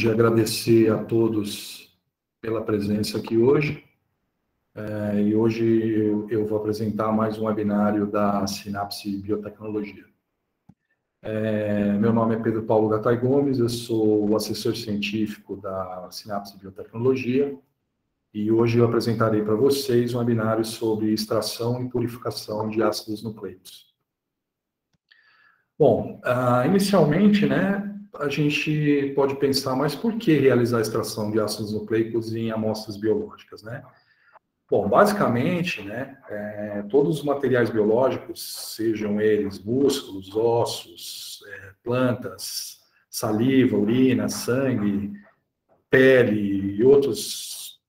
de agradecer a todos pela presença aqui hoje. E hoje eu vou apresentar mais um webinário da Synapse Biotecnologia. Meu nome é Pedro Paulo Gattai Gomes, eu sou o assessor científico da Synapse Biotecnologia e hoje eu apresentarei para vocês um webinário sobre extração e purificação de ácidos nucleicos. Bom, inicialmente, a gente pode pensar, mas por que realizar a extração de ácidos nucleicos em amostras biológicas, Bom, basicamente, todos os materiais biológicos, sejam eles músculos, ossos, plantas, saliva, urina, sangue, pele e outros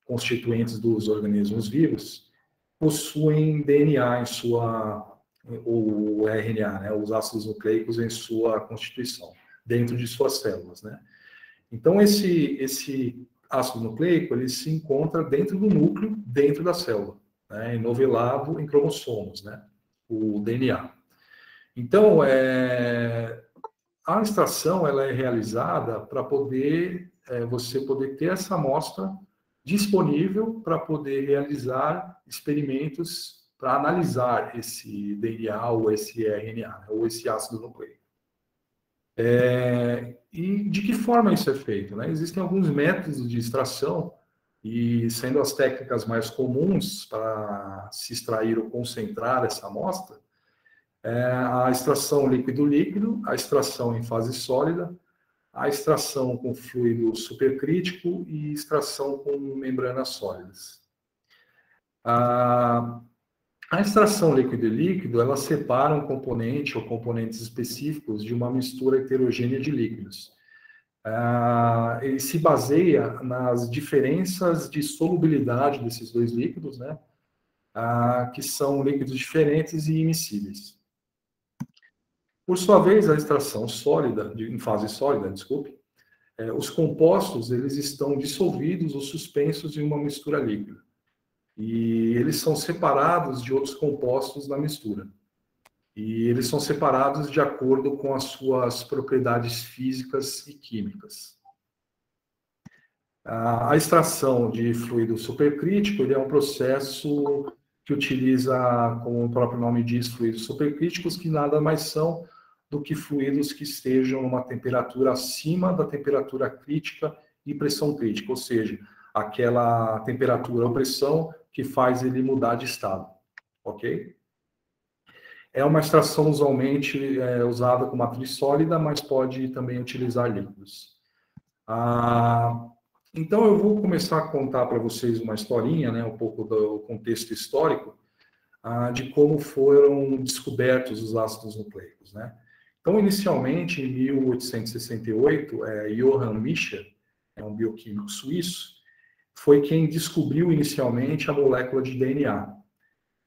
constituintes dos organismos vivos, possuem DNA em o RNA, os ácidos nucleicos em sua constituição, dentro de suas células, Então, esse ácido nucleico, ele se encontra dentro do núcleo, dentro da célula, enovelado em cromossomos, o DNA. Então, a extração, ela é realizada para poder, você poder ter essa amostra disponível para poder realizar experimentos para analisar esse DNA ou esse RNA, ou esse ácido nucleico. E de que forma isso é feito? Existem alguns métodos de extração, e sendo as técnicas mais comuns para se extrair ou concentrar essa amostra, a extração líquido-líquido, a extração em fase sólida, a extração com fluido supercrítico e extração com membranas sólidas. A extração líquido e líquido, ela separa um componente ou componentes específicos de uma mistura heterogênea de líquidos. Ele se baseia nas diferenças de solubilidade desses dois líquidos, que são líquidos diferentes e immiscíveis. Por sua vez, a extração sólida, em fase sólida, os compostos eles estão dissolvidos ou suspensos em uma mistura líquida. E eles são separados de outros compostos na mistura. E eles são separados de acordo com as suas propriedades físicas e químicas. A extração de fluido supercrítico ele é um processo que utiliza, como o próprio nome diz, fluidos supercríticos, que nada mais são do que fluidos que estejam a uma temperatura acima da temperatura crítica e pressão crítica, ou seja, aquela temperatura ou pressão que faz ele mudar de estado, ok? É uma extração usualmente usada com matriz sólida, mas pode também utilizar líquidos. Então, eu vou começar a contar para vocês uma historinha, um pouco do contexto histórico, de como foram descobertos os ácidos nucleicos, Então, inicialmente, em 1868, Johann Miescher, um bioquímico suíço, foi quem descobriu inicialmente a molécula de DNA.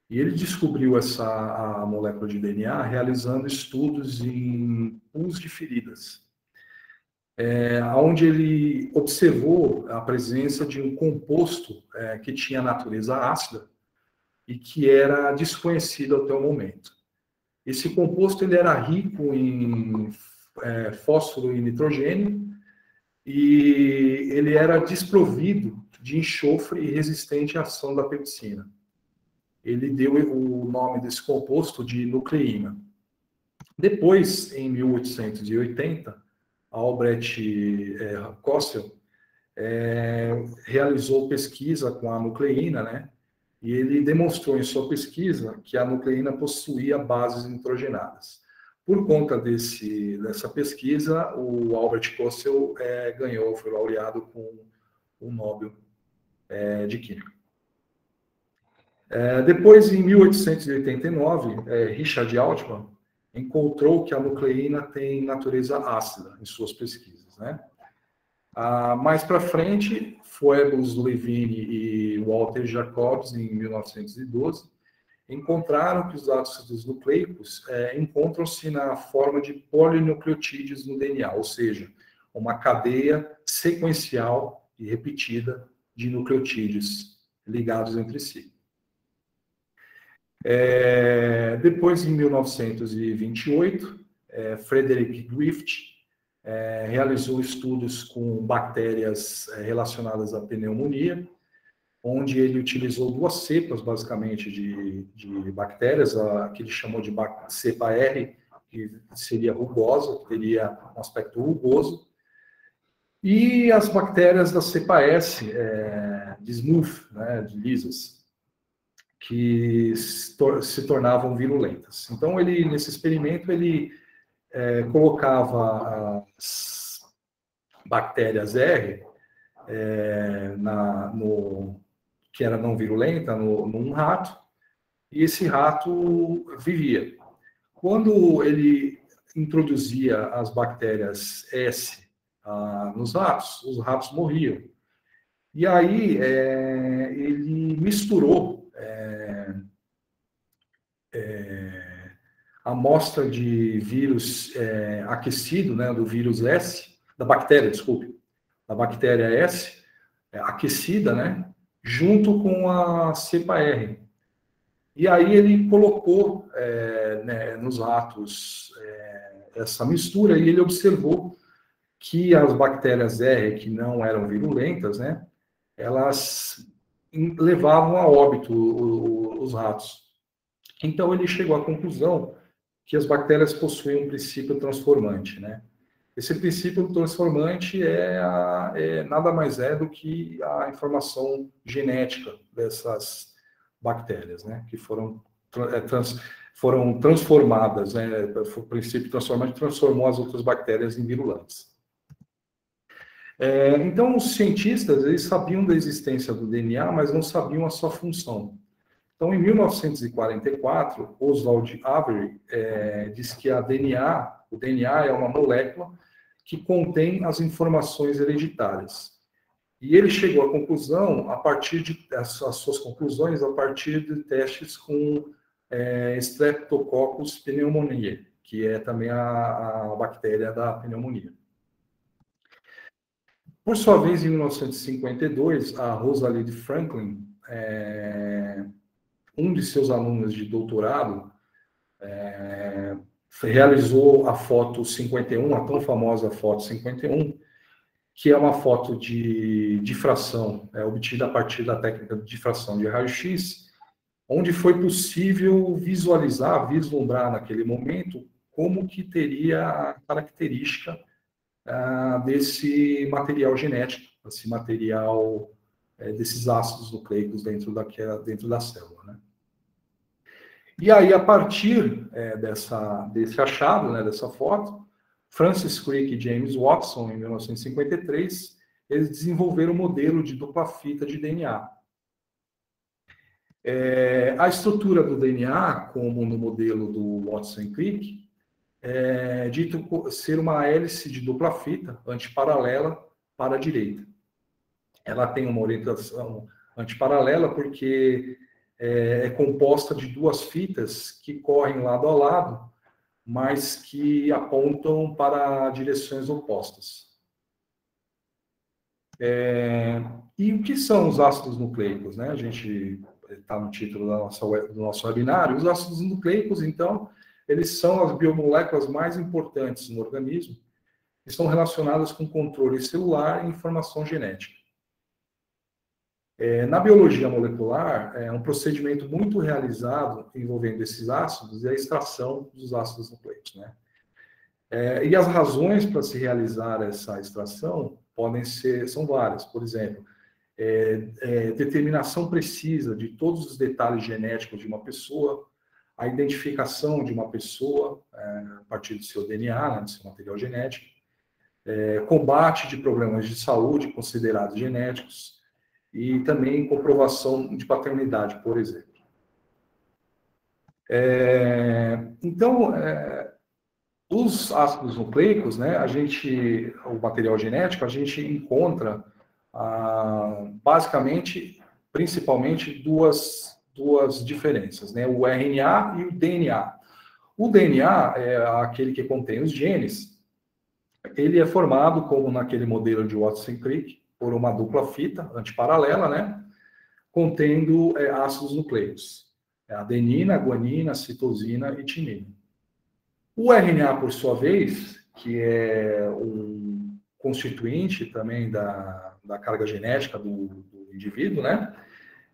E ele descobriu a molécula de DNA realizando estudos em pus de feridas, onde ele observou a presença de um composto que tinha natureza ácida e que era desconhecido até o momento. Esse composto ele era rico em fósforo e nitrogênio e ele era desprovido de enxofre e resistente à ação da pepsina. Ele deu o nome desse composto de nucleína. Depois, em 1880, Albrecht Kossel realizou pesquisa com a nucleína, e ele demonstrou em sua pesquisa que a nucleína possuía bases nitrogenadas. Por conta dessa pesquisa, o Albrecht Kossel foi laureado com o Nobel de Química. Depois, em 1889, Richard Altman encontrou que a nucleína tem natureza ácida em suas pesquisas, Mais para frente, Phoebus Levine e Walter Jacobs, em 1912, encontraram que os ácidos nucleicos encontram-se na forma de polinucleotídeos no DNA, ou seja, uma cadeia sequencial e repetida de nucleotídeos ligados entre si. Depois, em 1928, Frederick Griffith realizou estudos com bactérias relacionadas à pneumonia, onde ele utilizou 2 cepas, basicamente, de bactérias, a que ele chamou de cepa R, que seria rugosa, que teria um aspecto rugoso, e as bactérias da cepa S, de smooth, né, de lisas, que se tornavam virulentas. Então, nesse experimento, ele colocava as bactérias R, que era não virulenta, num rato, e esse rato vivia. Quando ele introduzia as bactérias S nos ratos, os ratos morriam. E aí ele misturou a amostra de vírus aquecido, né, do vírus S, da bactéria S, aquecida, né, junto com a cepa R. E aí ele colocou nos ratos essa mistura e ele observou que as bactérias R, que não eram virulentas, né, elas levavam a óbito os ratos. Então ele chegou à conclusão que as bactérias possuem um princípio transformante, né? Esse princípio transformante nada mais é do que a informação genética dessas bactérias, né? Que foram transformadas, né? O princípio transformante transformou as outras bactérias em virulentas. Então, os cientistas eles sabiam da existência do DNA, mas não sabiam a sua função. Então, em 1944, Oswald Avery disse que o DNA é uma molécula que contém as informações hereditárias. E ele chegou à conclusão, as suas conclusões, a partir de testes com Streptococcus pneumoniae, que é também a bactéria da pneumonia. Por sua vez, em 1952, a Rosalind Franklin, um de seus alunos de doutorado, realizou a foto 51, a tão famosa foto 51, que é uma foto de difração, obtida a partir da técnica de difração de raio-x, onde foi possível vislumbrar naquele momento como que teria a característica desse material genético, esse material desses ácidos nucleicos dentro da célula, né? E aí, a partir desse achado, né, dessa foto, Francis Crick e James Watson, em 1953, eles desenvolveram um modelo de dupla fita de DNA. A estrutura do DNA, como no modelo do Watson e Crick, é dito ser uma hélice de dupla fita antiparalela para a direita. Ela tem uma orientação antiparalela porque é composta de 2 fitas que correm lado a lado, mas que apontam para direções opostas. E o que são os ácidos nucleicos, né? A gente está no título do nosso webinário. Os ácidos nucleicos, então, eles são as biomoléculas mais importantes no organismo e estão relacionadas com controle celular e informação genética. Na biologia molecular, é um procedimento muito realizado envolvendo esses ácidos e a extração dos ácidos nucleicos, né? E as razões para se realizar essa extração são várias. Por exemplo, determinação precisa de todos os detalhes genéticos de uma pessoa, a identificação de uma pessoa a partir do seu DNA, né, do seu material genético, combate de problemas de saúde considerados genéticos, e também comprovação de paternidade, por exemplo. Então, os ácidos nucleicos, né, o material genético, a gente encontra basicamente, principalmente, duas diferenças, né, o RNA e o DNA. O DNA é aquele que contém os genes. Ele é formado, como naquele modelo de Watson e Crick, por uma dupla fita antiparalela, né, contendo ácidos nucleicos, adenina, guanina, citosina e timina. O RNA, por sua vez, que é um constituinte também da carga genética do indivíduo, né?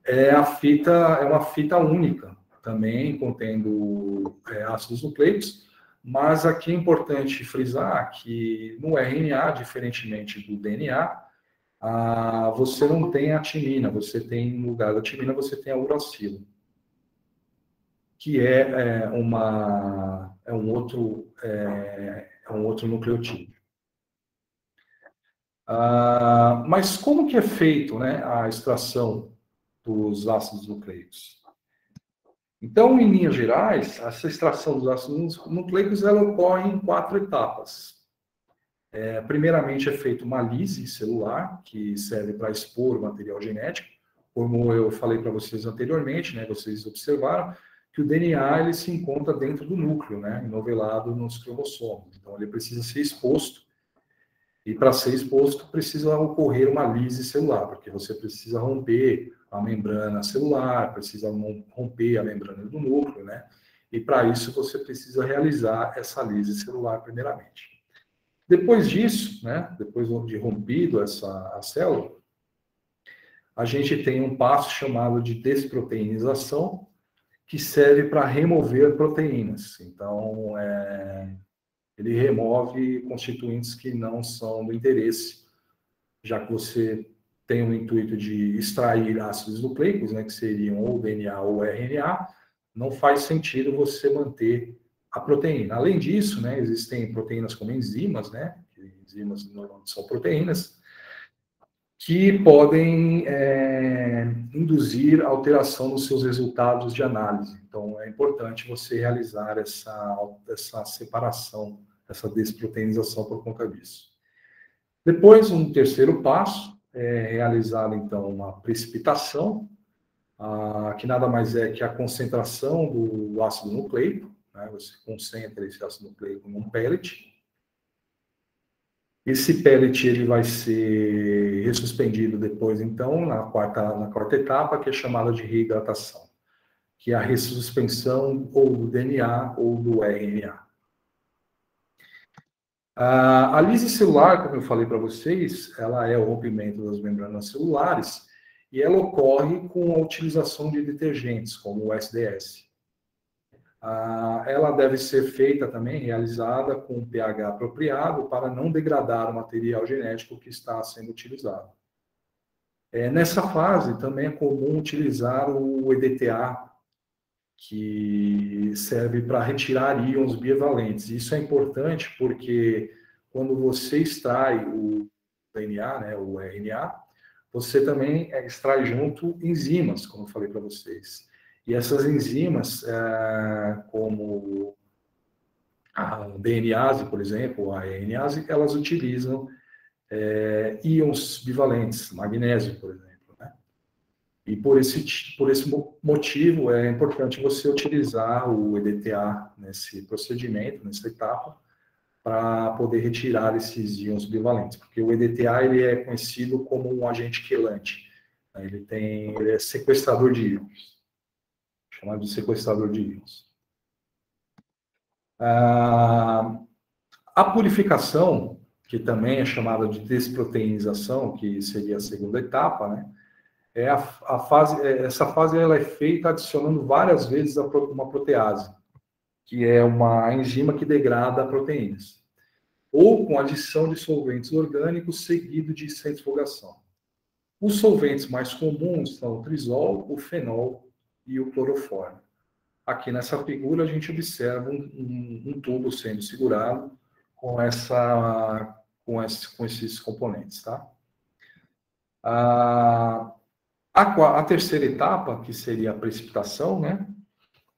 É uma fita única, também contendo ácidos nucleicos, mas aqui é importante frisar que no RNA, diferentemente do DNA, você não tem a timina, você tem, no lugar da timina, você tem a uracilo, que é um outro nucleotídeo. Mas como que é feito, né, a extração dos ácidos nucleicos? Então, em linhas gerais, essa extração dos ácidos nucleicos ela ocorre em 4 etapas. Primeiramente, é feita uma lise celular, que serve para expor o material genético. Como eu falei para vocês anteriormente, né, vocês observaram que o DNA ele se encontra dentro do núcleo, né, enovelado nos cromossomos. Então, ele precisa ser exposto. E para ser exposto, precisa ocorrer uma lise celular, porque você precisa romper a membrana celular, precisa romper a membrana do núcleo, né? E para isso você precisa realizar essa lise celular primeiramente. Depois disso, né, depois de rompido a célula, a gente tem um passo chamado de desproteinização, que serve para remover proteínas. Então, ele remove constituintes que não são do interesse, já que você tem o intuito de extrair ácidos nucleicos, né, que seriam ou DNA ou RNA, não faz sentido você manter a proteína. Além disso, né, existem proteínas como enzimas, né, enzimas normalmente são proteínas, que podem induzir alteração nos seus resultados de análise. Então, é importante você realizar essa separação, essa desproteinização por conta disso. Depois, um terceiro passo é realizar, então, uma precipitação, que nada mais é que a concentração do ácido nucleico, né? Você concentra esse ácido nucleico num pellet. Esse pellet ele vai ser ressuspendido depois, então, na quarta etapa, que é chamada de reidratação, que é a ressuspensão ou do DNA ou do RNA. A lise celular, como eu falei para vocês, ela é o rompimento das membranas celulares e ela ocorre com a utilização de detergentes, como o SDS. Ela deve ser feita também, realizada com um pH apropriado para não degradar o material genético que está sendo utilizado. Nessa fase, também é comum utilizar o EDTA, que serve para retirar íons bivalentes. Isso é importante porque quando você extrai o DNA, né, o RNA, você também extrai junto enzimas, como eu falei para vocês. E essas enzimas, como a DNase, por exemplo, a RNase, elas utilizam íons bivalentes, magnésio, por exemplo. Né? E por esse motivo, é importante você utilizar o EDTA nesse procedimento, nessa etapa, para poder retirar esses íons bivalentes, porque o EDTA ele é conhecido como um agente quelante. Né? Ele é sequestrador de íons, chamado de sequestrador de íons. A purificação, que também é chamada de desproteinização, que seria a segunda etapa, né? Essa fase ela é feita adicionando várias vezes uma protease, que é uma enzima que degrada proteínas, ou com adição de solventes orgânicos seguido de centrifugação. Os solventes mais comuns são o trisol, o fenol e o cloroformo. Aqui nessa figura a gente observa um tubo sendo segurado com esses componentes, tá? A terceira etapa, que seria a precipitação, né?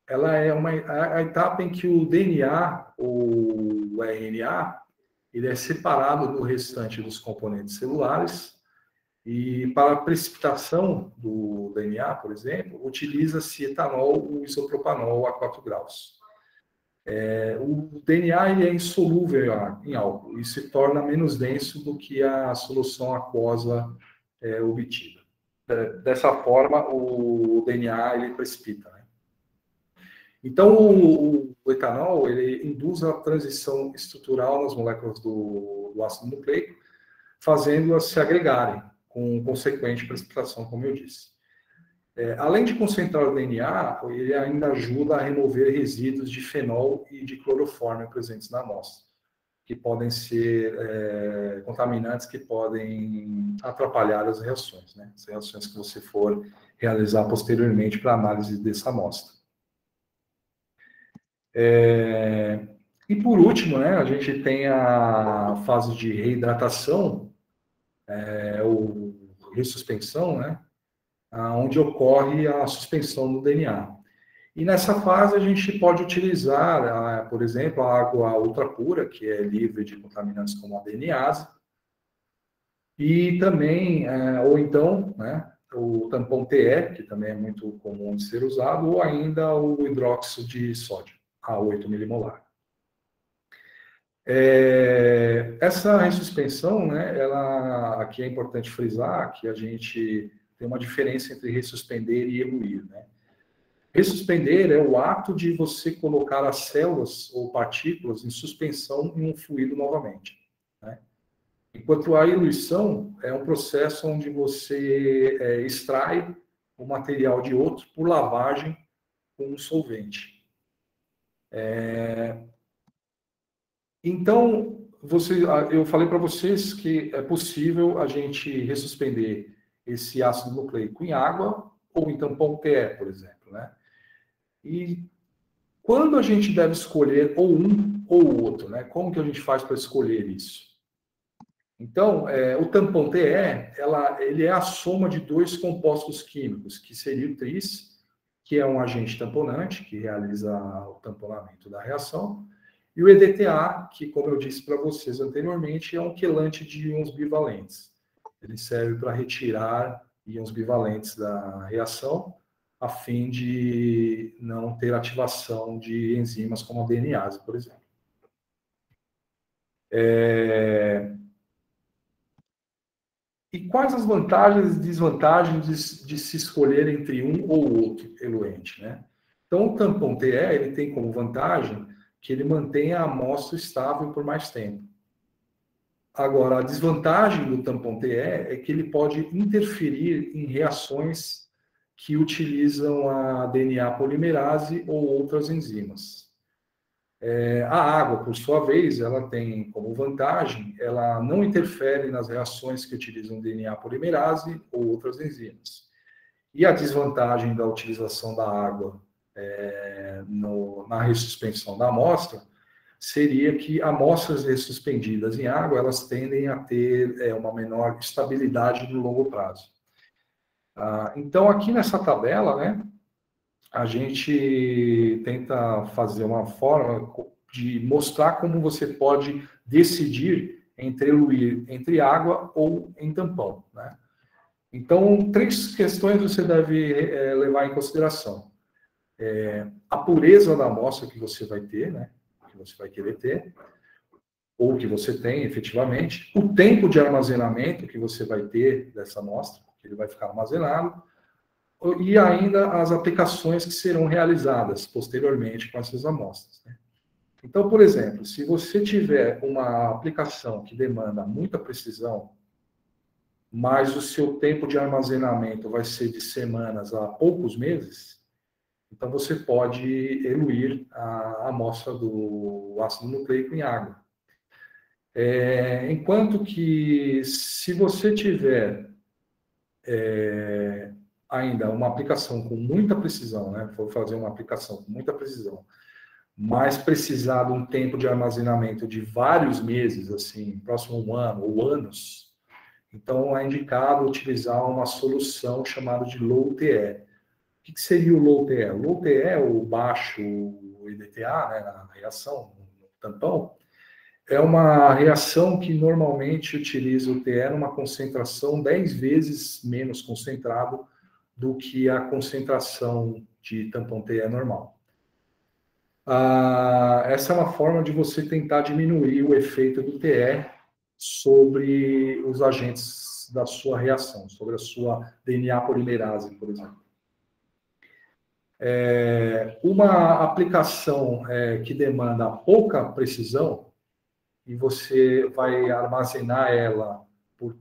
Ela é a etapa em que o DNA ou o RNA ele é separado do restante dos componentes celulares e para a precipitação do DNA, por exemplo, utiliza-se etanol ou isopropanol a 4 graus. O DNA ele é insolúvel em álcool e se torna menos denso do que a solução aquosa obtida. Dessa forma, o DNA ele precipita. Né? Então, o etanol, ele induz a transição estrutural nas moléculas do ácido nucleico, fazendo-as se agregarem, com consequente precipitação, como eu disse. Além de concentrar o DNA, ele ainda ajuda a remover resíduos de fenol e de clorofórmio presentes na amostra, que podem ser contaminantes que podem atrapalhar as reações, né? As reações que você for realizar posteriormente para a análise dessa amostra. E por último, né, a gente tem a fase de reidratação, ou ressuspensão, né, onde ocorre a suspensão do DNA. E nessa fase a gente pode utilizar, por exemplo, a água ultrapura, que é livre de contaminantes como a DNase, e também, ou então, né, o tampão TE, que também é muito comum de ser usado, ou ainda o hidróxido de sódio, a 8 milimolar. Essa ressuspensão, né, ela, aqui é importante frisar que a gente tem uma diferença entre ressuspender e eluir, né? Ressuspender é o ato de você colocar as células ou partículas em suspensão em um fluido novamente, né? Enquanto a eluição é um processo onde você extrai o material de outro por lavagem com um solvente. Então, eu falei para vocês que é possível a gente ressuspender esse ácido nucleico em água ou em tampão PE, por exemplo, né? E quando a gente deve escolher ou um ou o outro, né? Como que a gente faz para escolher isso? Então, o tampão TE, ele é a soma de dois compostos químicos, que seria o tris, que é um agente tamponante, que realiza o tamponamento da reação, e o EDTA, que, como eu disse para vocês anteriormente, é um quelante de íons bivalentes. Ele serve para retirar íons bivalentes da reação, a fim de não ter ativação de enzimas como a DNase, por exemplo. E quais as vantagens e desvantagens de se escolher entre um ou outro eluente, né? Então, o tampão TE, ele tem como vantagem que ele mantém a amostra estável por mais tempo. Agora, a desvantagem do tampão TE é que ele pode interferir em reações que utilizam a DNA polimerase ou outras enzimas. A água, por sua vez, ela tem como vantagem, ela não interfere nas reações que utilizam DNA polimerase ou outras enzimas. E a desvantagem da utilização da água na ressuspensão da amostra seria que amostras ressuspendidas em água, elas tendem a ter uma menor estabilidade no longo prazo. Então, aqui nessa tabela, né, a gente tenta fazer uma forma de mostrar como você pode decidir entre eluir entre água ou em tampão, né? Então, 3 questões você deve levar em consideração. A pureza da amostra que você vai ter, né? Que você vai querer ter, ou que você tem efetivamente, o tempo de armazenamento que você vai ter dessa amostra, que ele vai ficar armazenado, e ainda as aplicações que serão realizadas posteriormente com essas amostras, né? Então, por exemplo, se você tiver uma aplicação que demanda muita precisão, mas o seu tempo de armazenamento vai ser de semanas a poucos meses, então você pode eluir a amostra do ácido nucleico em água. Enquanto que, se você tiver ainda uma aplicação com muita precisão, né, for fazer uma aplicação com muita precisão, mas precisar de um tempo de armazenamento de vários meses, assim, próximo a um ano ou anos, então é indicado utilizar uma solução chamada de Low TE. O que seria o Low TE? O Low TE, o baixo EDTA, né, na reação, no tampão, é uma reação que normalmente utiliza o TE numa concentração 10 vezes menos concentrado do que a concentração de tampão TE normal. Essa é uma forma de você tentar diminuir o efeito do TE sobre os agentes da sua reação, sobre a sua DNA polimerase, por exemplo. Uma aplicação que demanda pouca precisão e você vai armazenar ela por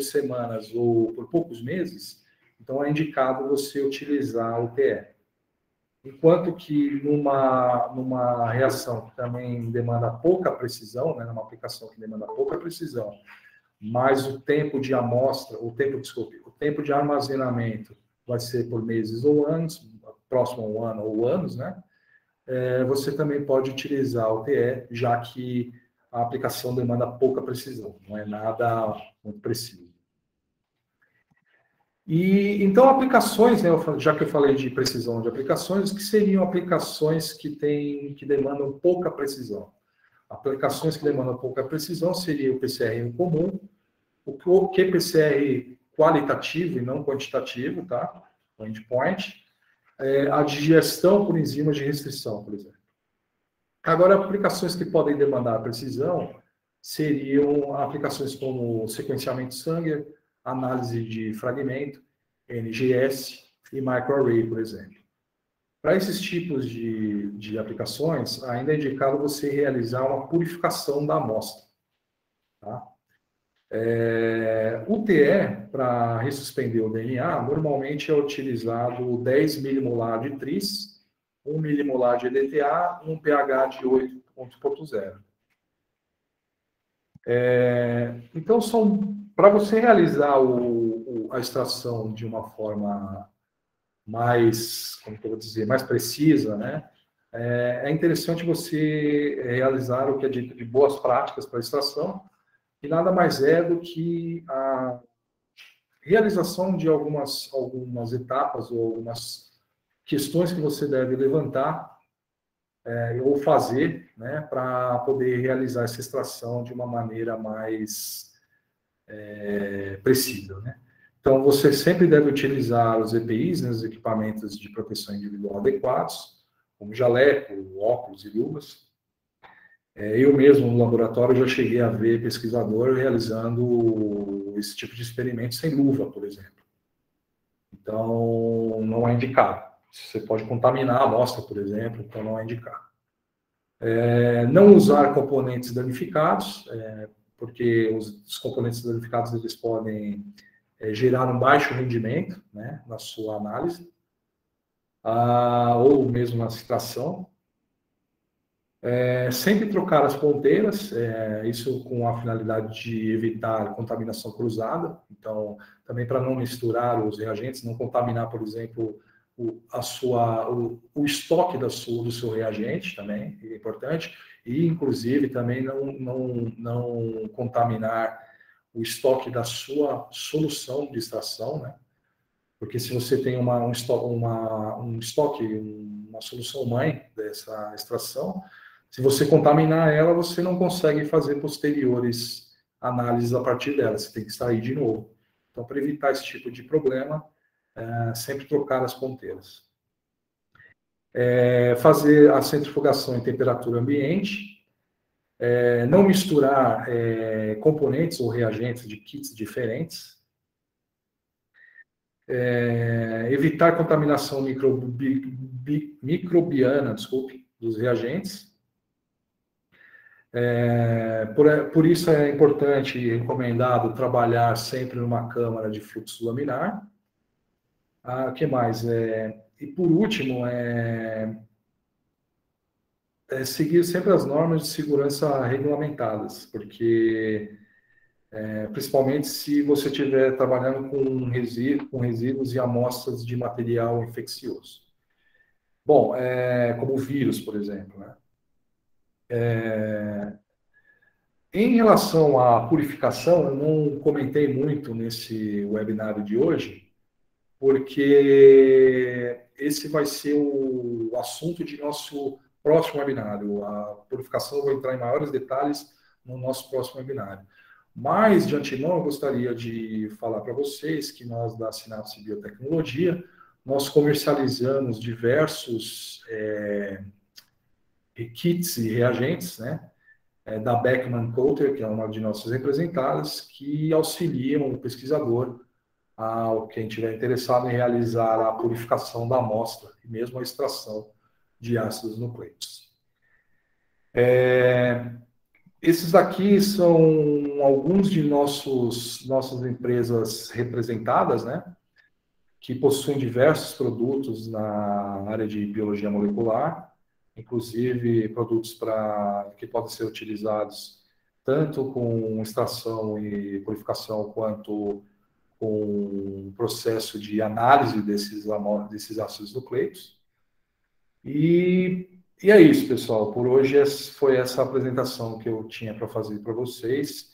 semanas ou por poucos meses, então é indicado você utilizar o TE. Enquanto que numa reação que também demanda pouca precisão, né, numa aplicação que demanda pouca precisão, mas o tempo de amostra, o tempo de armazenamento vai ser por meses ou anos, próximo a um ano ou anos, né? Você também pode utilizar o TE, já que a aplicação demanda pouca precisão, não é nada muito preciso. E então aplicações, né, já que eu falei de precisão de aplicações, que seriam aplicações que demandam pouca precisão. Aplicações que demandam pouca precisão seria o PCR comum, o qPCR qualitativo e não quantitativo, tá? O endpoint, a digestão por enzimas de restrição, por exemplo. Agora, aplicações que podem demandar precisão seriam aplicações como sequenciamento de sangue, análise de fragmento, NGS e microarray, por exemplo. Para esses tipos de aplicações, ainda é indicado você realizar uma purificação da amostra. Tá? O TE, para ressuspender o DNA, normalmente é utilizado 10 milimolar de tris, 1 milimolar de EDTA e um pH de 8.0. Então, para você realizar a extração de uma forma mais, como eu vou dizer, mais precisa, né? É interessante você realizar o que é dito de boas práticas para extração, e nada mais é do que a realização de algumas etapas ou algumas questões que você deve levantar ou fazer, né, para poder realizar essa extração de uma maneira mais precisa, né? Então, você sempre deve utilizar os EPIs, né, os equipamentos de proteção individual adequados, como jaleco, óculos e luvas. Eu mesmo, no laboratório, já cheguei a ver pesquisador realizando esse tipo de experimento sem luva, por exemplo. Então, não é indicado. Você pode contaminar a amostra, por exemplo, então não é indicado. Não usar componentes danificados, porque os componentes danificados eles podem gerar um baixo rendimento, né, na sua análise, ou mesmo na extração. Sempre trocar as ponteiras, isso com a finalidade de evitar contaminação cruzada, então, também para não misturar os reagentes, não contaminar, por exemplo, o estoque do seu reagente, também é importante, e, inclusive, também não contaminar o estoque da sua solução de extração, né? Porque se você tem um estoque, uma solução mãe dessa extração, se você contaminar ela, você não consegue fazer posteriores análises a partir dela, você tem que extrair de novo. Então, para evitar esse tipo de problema, sempre trocar as ponteiras. Fazer a centrifugação em temperatura ambiente, não misturar componentes ou reagentes de kits diferentes, evitar contaminação microbiana, dos reagentes. Por isso é importante e recomendado trabalhar sempre numa câmara de fluxo laminar. O que mais? E por último, seguir sempre as normas de segurança regulamentadas, porque principalmente se você estiver trabalhando com resíduos e amostras de material infeccioso. Bom, como vírus, por exemplo, né? Em relação à purificação, eu não comentei muito nesse webinário de hoje, porque esse vai ser o assunto de nosso próximo webinário. A purificação eu vou entrar em maiores detalhes no nosso próximo webinário. Mas, de antemão, eu gostaria de falar para vocês que nós, da Synapse Biotecnologia, nós comercializamos diversos kits e reagentes, né? Da Beckman Coulter, que é uma de nossas representadas, que auxiliam o pesquisador ao quem estiver interessado em realizar a purificação da amostra e mesmo a extração de ácidos nucleicos. Esses daqui são alguns de nossas empresas representadas, né, que possuem diversos produtos na área de biologia molecular, inclusive produtos que podem ser utilizados tanto com extração e purificação, quanto com o processo de análise desses ácidos nucleicos. E é isso, pessoal. Por hoje foi essa apresentação que eu tinha para fazer para vocês.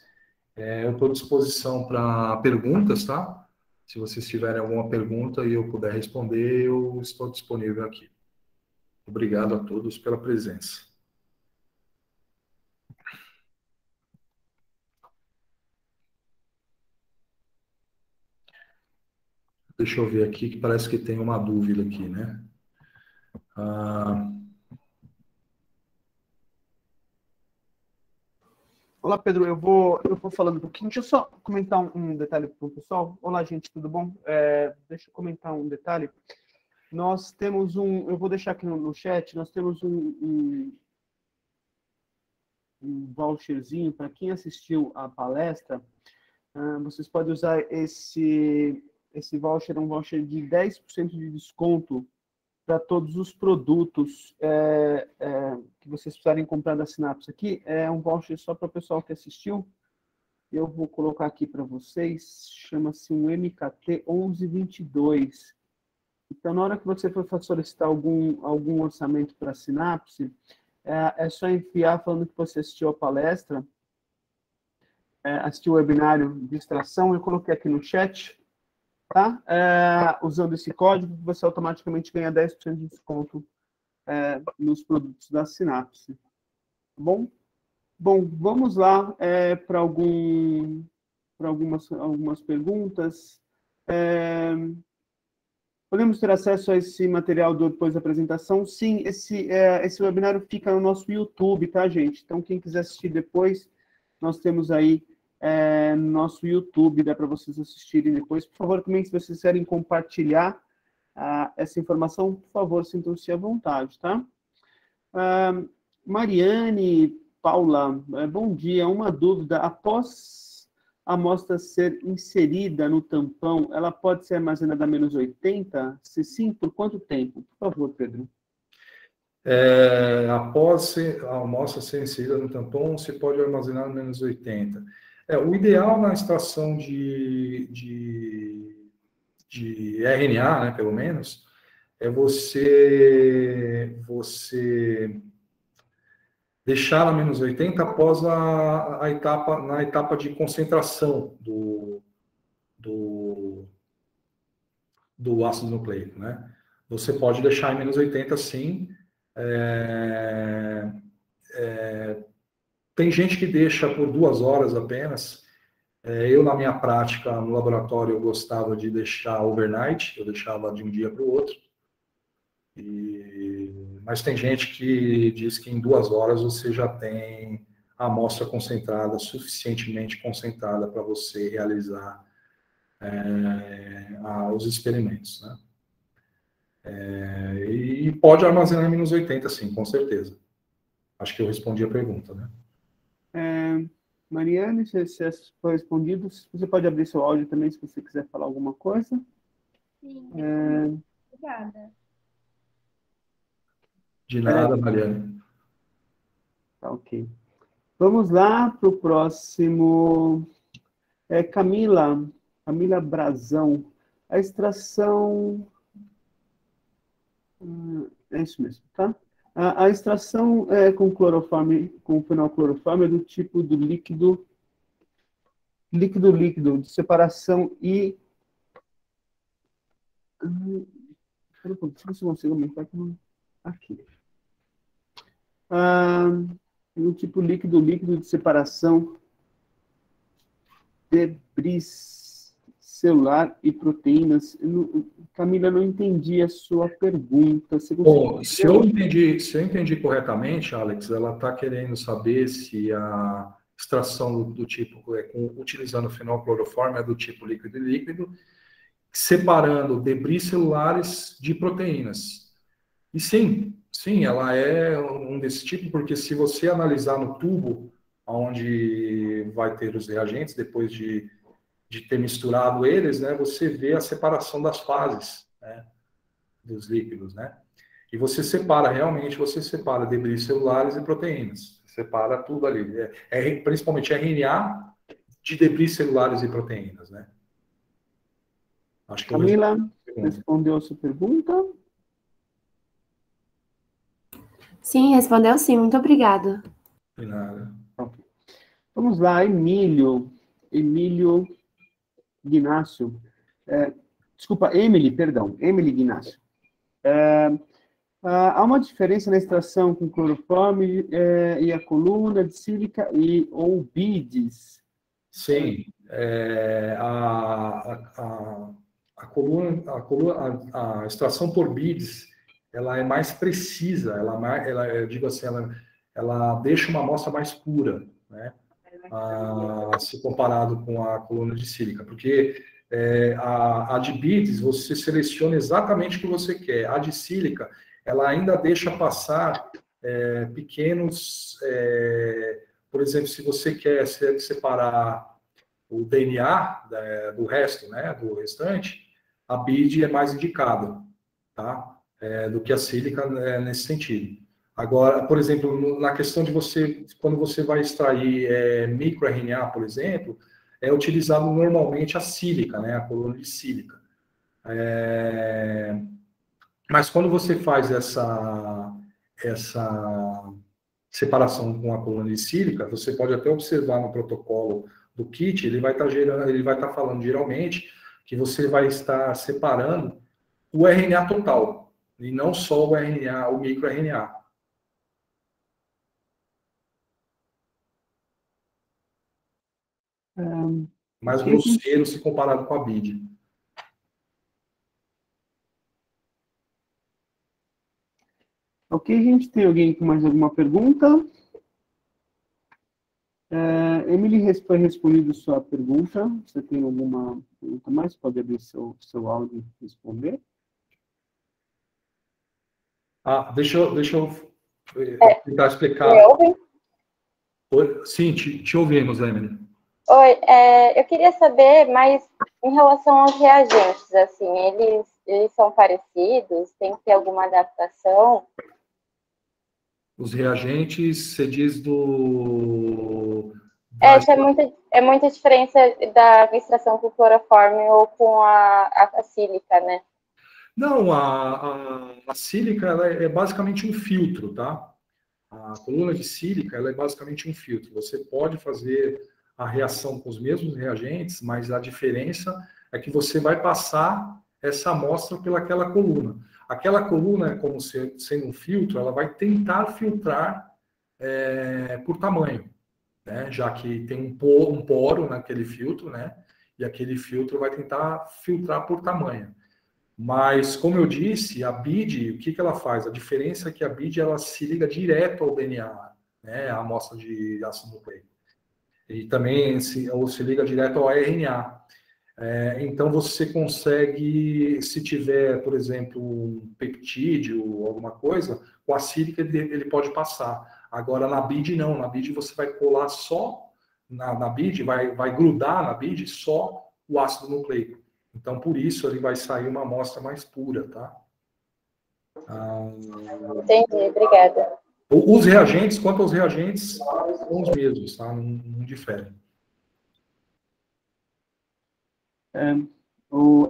Eu estou à disposição para perguntas, tá? Se vocês tiverem alguma pergunta e eu puder responder, eu estou disponível aqui. Obrigado a todos pela presença. Deixa eu ver aqui, que parece que tem uma dúvida aqui, né? Olá, Pedro, eu vou falando um pouquinho. Deixa eu só comentar um detalhe para o pessoal. Olá, gente, tudo bom? Deixa eu comentar um detalhe. Nós temos eu vou deixar aqui no chat, nós temos um voucherzinho para quem assistiu à palestra. Vocês podem usar esse voucher, é um voucher de 10% de desconto para todos os produtos que vocês precisarem comprar da Synapse. Aqui é um voucher só para o pessoal que assistiu. Eu vou colocar aqui para vocês, chama-se um MKT 1122. Então, na hora que você for solicitar algum orçamento para a Synapse, é só enviar falando que você assistiu a palestra, assistiu o webinário de extração, eu coloquei aqui no chat, tá? Usando esse código, você automaticamente ganha 10% de desconto nos produtos da Synapse. Tá bom? Bom, vamos lá para algumas perguntas. Podemos ter acesso a esse material depois da apresentação? Sim, esse webinário fica no nosso YouTube, tá, gente? Então, quem quiser assistir depois, nós temos aí no nosso YouTube, dá para vocês assistirem depois. Por favor, também, se vocês quiserem compartilhar essa informação, por favor, sintam-se à vontade, tá? Mariane, Paula, bom dia. Uma dúvida, após a amostra ser inserida no tampão, ela pode ser armazenada a menos 80? Se sim, por quanto tempo? Por favor, Pedro. Após a amostra ser inserida no tampão, se pode armazenar a menos 80. O ideal na extração de RNA, né, pelo menos, é você deixar a menos 80 após na etapa de concentração do ácido nucleico, né? Você pode deixar em menos 80, sim. Tem gente que deixa por 2 horas apenas. Eu, na minha prática, no laboratório, eu gostava de deixar overnight, eu deixava de um dia para o outro. Mas tem gente que diz que em 2 horas você já tem a amostra concentrada, suficientemente concentrada para você realizar os experimentos, né? E pode armazenar em menos 80, sim, com certeza. Acho que eu respondi a pergunta, né? Mariane, se foi respondido, você pode abrir seu áudio também, se você quiser falar alguma coisa. Sim, obrigada. De nada, Mariane. Tá, ok. Vamos lá para o próximo. Camila Brazão. A extração... é isso mesmo, tá? A extração com fenolcloroforme é do tipo do líquido, de separação e... Espera um pouco, deixa eu ver se eu consigo aumentar aqui. Do tipo líquido de separação debris celular e proteínas. Camila, não entendi a sua pergunta. Bom, se eu entendi corretamente, Alex, ela está querendo saber se a extração do tipo, utilizando fenolcloroforme, é do tipo líquido e líquido, separando debris celulares de proteínas. E sim, ela é um desse tipo, porque se você analisar no tubo, onde vai ter os reagentes, depois de ter misturado eles, né, você vê a separação das fases, né, dos líquidos, né? E você separa, realmente, você separa debris celulares e proteínas. Separa tudo ali. Principalmente RNA de debris celulares e proteínas, né? Acho que eu Camila, respondeu a sua pergunta? Sim, respondeu sim. Muito obrigada. De nada. Okay. Vamos lá, Emílio Ignácio. Desculpa, Emily Ignácio. Há uma diferença na extração com cloroformo e a coluna de sílica ou BIDs? Sim. A extração por BIDs, ela é mais precisa, eu digo assim, ela deixa uma amostra mais pura, né? Se comparado com a coluna de sílica, porque a de BIDs, você seleciona exatamente o que você quer. A de sílica, ela ainda deixa passar pequenos... por exemplo, se você quer separar o DNA do resto, né, do restante, a BID é mais indicada, tá? Do que a sílica nesse sentido. Agora, por exemplo, na questão de quando você vai extrair microRNA, por exemplo, é utilizado normalmente a sílica, né, a coluna de sílica. Mas quando você faz essa separação com a coluna de sílica, você pode até observar no protocolo do kit, ele vai estar falando geralmente que você vai estar separando o RNA total, e não só o RNA, o microRNA. Mais grosseiro se comparado com a BID. Ok, gente, tem alguém com mais alguma pergunta? Emily, foi respondida a sua pergunta. Você tem alguma pergunta mais? Pode abrir seu áudio e responder. Deixa eu tentar explicar. Me ouvem? Sim, te ouvimos, Emily. Oi, eu queria saber mais em relação aos reagentes, assim, eles são parecidos? Tem que ter alguma adaptação? Os reagentes, você diz É muita diferença da extração com cloroforme ou com a sílica, né? Não, a sílica ela é basicamente um filtro, tá? A coluna de sílica ela é basicamente um filtro. Você pode fazer a reação com os mesmos reagentes, mas a diferença é que você vai passar essa amostra pelaquela coluna. Aquela coluna, como sendo um filtro, ela vai tentar filtrar por tamanho, né? Já que tem um poro naquele filtro, né? E aquele filtro vai tentar filtrar por tamanho. Mas, como eu disse, a BID, o que ela faz? A diferença é que a BID ela se liga direto ao DNA, né? A amostra de ácido nucleico. E também se liga direto ao RNA. Então, você consegue, se tiver, por exemplo, um peptídeo ou alguma coisa, com a sílica ele pode passar. Agora, na BID, não. Na BID, você vai colar só, na BID, vai grudar na BID só o ácido nucleico. Então, por isso, ele vai sair uma amostra mais pura, tá? Entendi, obrigada. Os reagentes, quanto aos reagentes, são os mesmos, tá? Não diferem.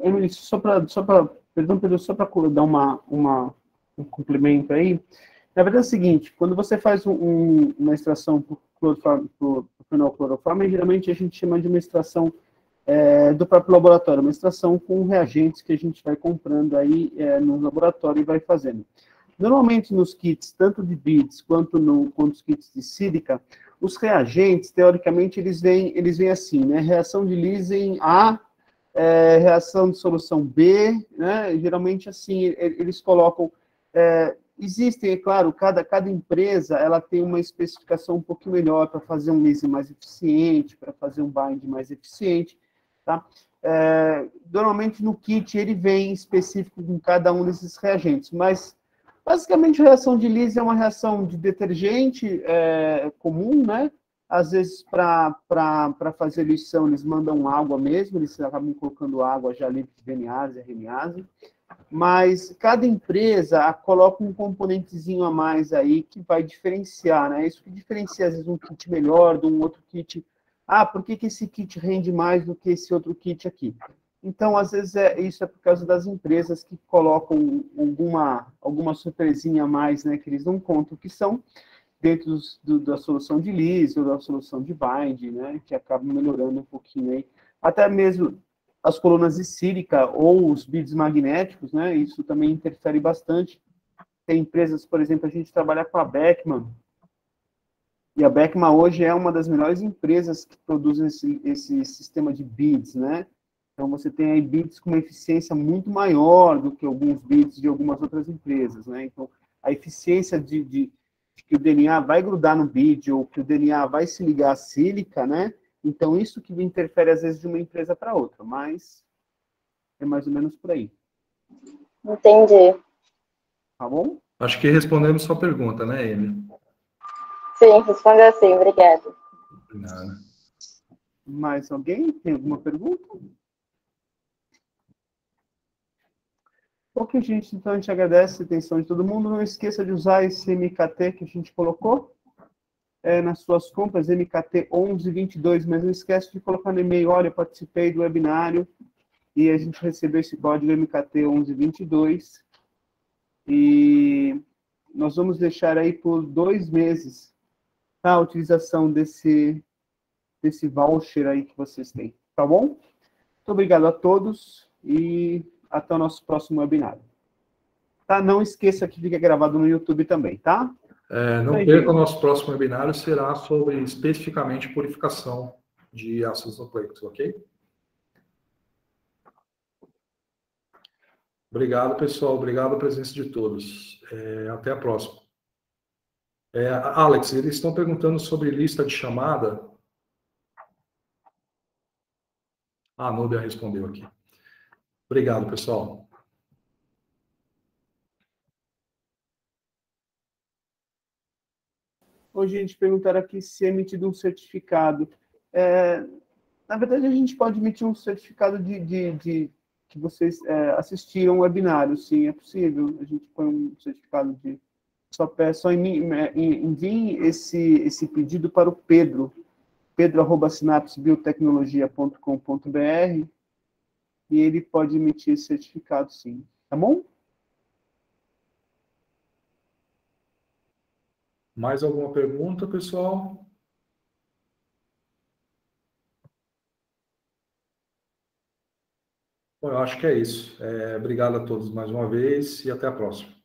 Emily, perdão, Pedro, só para dar um complemento aí. Na verdade é o seguinte, quando você faz uma extração por fenolcloroformo, geralmente a gente chama de uma extração do próprio laboratório, uma extração com reagentes que a gente vai comprando aí no laboratório e vai fazendo. Normalmente nos kits, tanto de BIDs quanto nos kits de sílica, os reagentes, teoricamente, eles vêm assim, né? Reação de Lisen A, reação de solução B, né? Geralmente assim, eles colocam... existem, é claro, cada empresa ela tem uma especificação um pouquinho melhor para fazer um Lisen mais eficiente, para fazer um bind mais eficiente, tá? Normalmente no kit ele vem específico com cada um desses reagentes, mas basicamente a reação de Lise é uma reação de detergente comum, né? Às vezes, para fazer lição, eles mandam água mesmo, eles acabam colocando água já livre de DNase e RNase, mas cada empresa coloca um componentezinho a mais aí que vai diferenciar, né? Isso que diferencia, às vezes, um kit melhor de um outro kit. Por que esse kit rende mais do que esse outro kit aqui? Então, às vezes, isso é por causa das empresas que colocam alguma surpresinha a mais, né? Que eles não contam o que são, dentro da solução de Lise ou da solução de Bind, né, que acaba melhorando um pouquinho aí. Até mesmo as colunas de sílica ou os beads magnéticos, né, isso também interfere bastante. Tem empresas, por exemplo, a gente trabalha com a Beckman, e a Beckman hoje é uma das melhores empresas que produzem esse sistema de beads, né. Então, você tem aí beads com uma eficiência muito maior do que alguns beads de algumas outras empresas, né. Então, a eficiência de que o DNA vai grudar no bead ou que o DNA vai se ligar à sílica, né? Então, isso que interfere, às vezes, de uma empresa para outra, mas é mais ou menos por aí. Entendi. Tá bom? Acho que respondemos sua pergunta, né, Emily? Sim, respondeu sim, obrigada. Nada. Mais alguém? Tem alguma pergunta? Ok, gente, então a gente agradece a atenção de todo mundo. Não esqueça de usar esse MKT que a gente colocou nas suas compras, MKT 1122, mas não esquece de colocar no e-mail, olha, eu participei do webinário e a gente recebeu esse código MKT 1122 e nós vamos deixar aí por 2 meses a utilização desse voucher aí que vocês têm, tá bom? Muito obrigado a todos e até o nosso próximo webinário. Tá? Não esqueça que fica gravado no YouTube também, tá? Não perca, o nosso próximo webinário será sobre especificamente purificação de ácidos nucleicos, ok? Obrigado, pessoal. Obrigado a presença de todos. Até a próxima. Alex, eles estão perguntando sobre lista de chamada. A Núbia respondeu aqui. Obrigado, pessoal. Hoje a gente perguntaram aqui se é emitido um certificado. Na verdade, a gente pode emitir um certificado de que vocês assistiram o webinário, sim, é possível. A gente põe um certificado de... Só enviem esse pedido para o Pedro, pedro@sinapsebiotecnologia.com.br, e ele pode emitir esse certificado, sim. Tá bom? Mais alguma pergunta, pessoal? Bom, eu acho que é isso. Obrigado a todos mais uma vez e até a próxima.